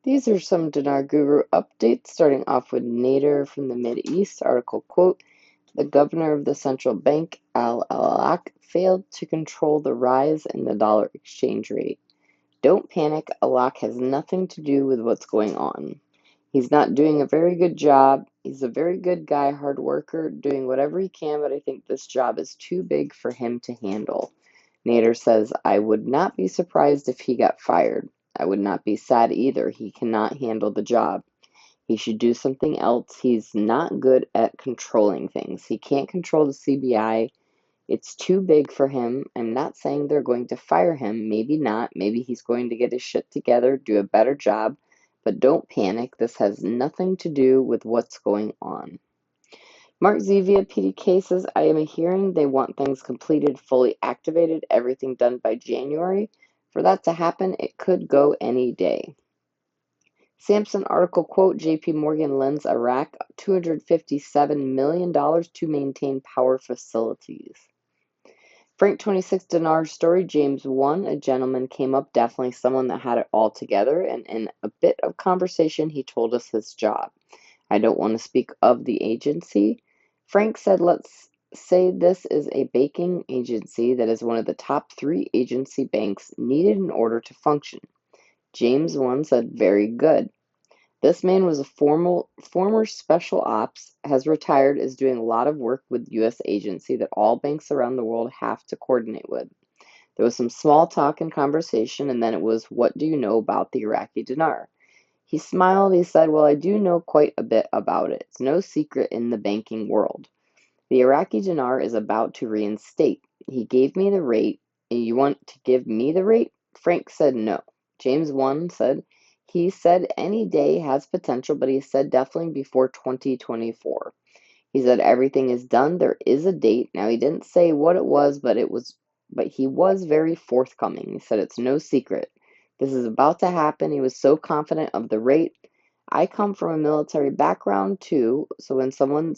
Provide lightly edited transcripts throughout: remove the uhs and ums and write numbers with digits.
These are some Dinar Guru updates, starting off with Nader from the Mideast. Article quote, the governor of the central bank, Al-Alaq, failed to control the rise in the dollar exchange rate. Don't panic, Alaq has nothing to do with what's going on. He's not doing a very good job. He's a very good guy, hard worker, doing whatever he can, but I think this job is too big for him to handle. Nader says, I would not be surprised if he got fired. I would not be sad either. He cannot handle the job. He should do something else. He's not good at controlling things. He can't control the CBI. It's too big for him. I'm not saying they're going to fire him. Maybe not. Maybe he's going to get his shit together, do a better job. But don't panic. This has nothing to do with what's going on. Mark Zevia, PDK, says, I am hearing they want things completed, fully activated, everything done by January. For that to happen, it could go any day. Sampson article quote, JP Morgan lends Iraq $257 million to maintain power facilities. Frank 26 Dinar story, James 1, a gentleman came up, definitely someone that had it all together, and in a bit of conversation, he told us his job. I don't want to speak of the agency. Frank said, let's say this is a banking agency that is one of the top 3 agency banks needed in order to function. James 1 said, very good. This man was a former special ops, has retired, is doing a lot of work with U.S. agency that all banks around the world have to coordinate with. There was some small talk and conversation, and then it was, what do you know about the Iraqi dinar? He smiled. He said, well, I do know quite a bit about it. It's no secret in the banking world. The Iraqi dinar is about to reinstate. He gave me the rate. And you want to give me the rate? Frank said no. James 1 said, he said any day has potential, but he said definitely before 2024. He said everything is done. There is a date. Now he didn't say what it was, but he was very forthcoming. He said it's no secret. This is about to happen. He was so confident of the rate. I come from a military background too, so when someone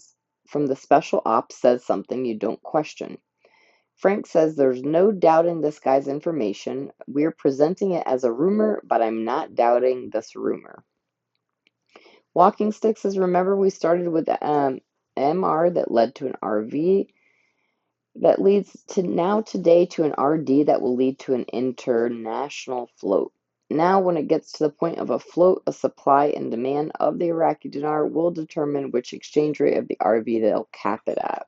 from the special ops says something, you don't question. Frank says there's no doubting this guy's information. We're presenting it as a rumor, but I'm not doubting this rumor. Walking Stick says, remember we started with the MR that led to an RV that leads to now today to an RD that will lead to an international float. Now, when it gets to the point of a float, a supply and demand of the Iraqi dinar will determine which exchange rate of the RV they'll cap it at.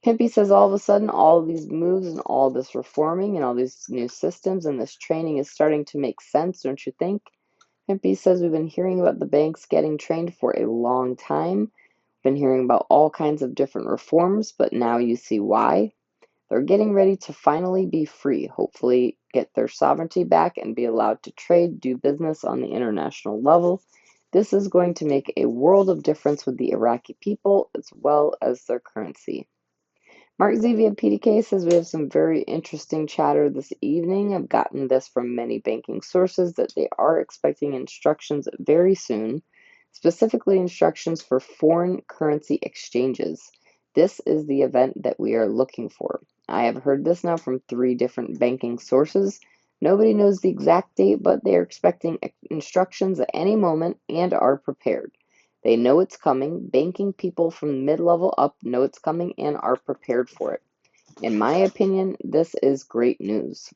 Pimpy says all of a sudden, all of these moves and all this reforming and all these new systems and this training is starting to make sense, don't you think? Pimpy says we've been hearing about the banks getting trained for a long time. Been hearing about all kinds of different reforms, but now you see why. They're getting ready to finally be free, hopefully get their sovereignty back and be allowed to trade, do business on the international level. This is going to make a world of difference with the Iraqi people as well as their currency. Mark Zevia PDK says we have some very interesting chatter this evening. I've gotten this from many banking sources that they are expecting instructions very soon, specifically instructions for foreign currency exchanges. This is the event that we are looking for. I have heard this now from 3 different banking sources. Nobody knows the exact date, but they are expecting instructions at any moment and are prepared. They know it's coming. Banking people from mid-level up know it's coming and are prepared for it. In my opinion, this is great news.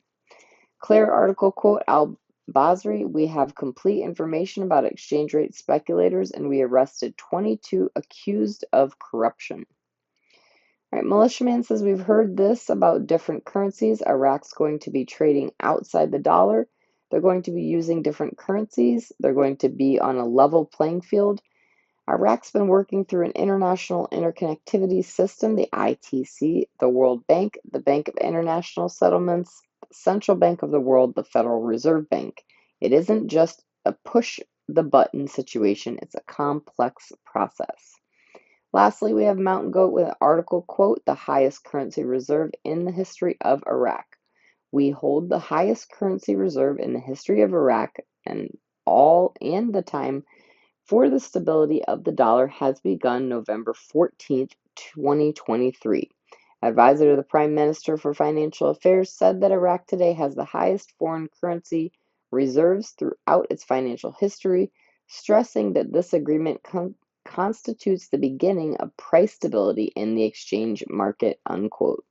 Claire article quote, Al-Basri, we have complete information about exchange rate speculators and we arrested 22 accused of corruption. All right, Militiaman says we've heard this about different currencies. Iraq's going to be trading outside the dollar. They're going to be using different currencies. They're going to be on a level playing field. Iraq's been working through an international interconnectivity system, the ITC, the World Bank, the Bank of International Settlements, the Central Bank of the World, the Federal Reserve Bank. It isn't just a push the button situation, it's a complex process. Lastly, we have Mountain Goat with an article quote, the highest currency reserve in the history of Iraq. We hold the highest currency reserve in the history of Iraq and the time for the stability of the dollar has begun November 14th, 2023. Advisor to the Prime Minister for Financial Affairs said that Iraq today has the highest foreign currency reserves throughout its financial history, stressing that this agreement constitutes the beginning of price stability in the exchange market, unquote.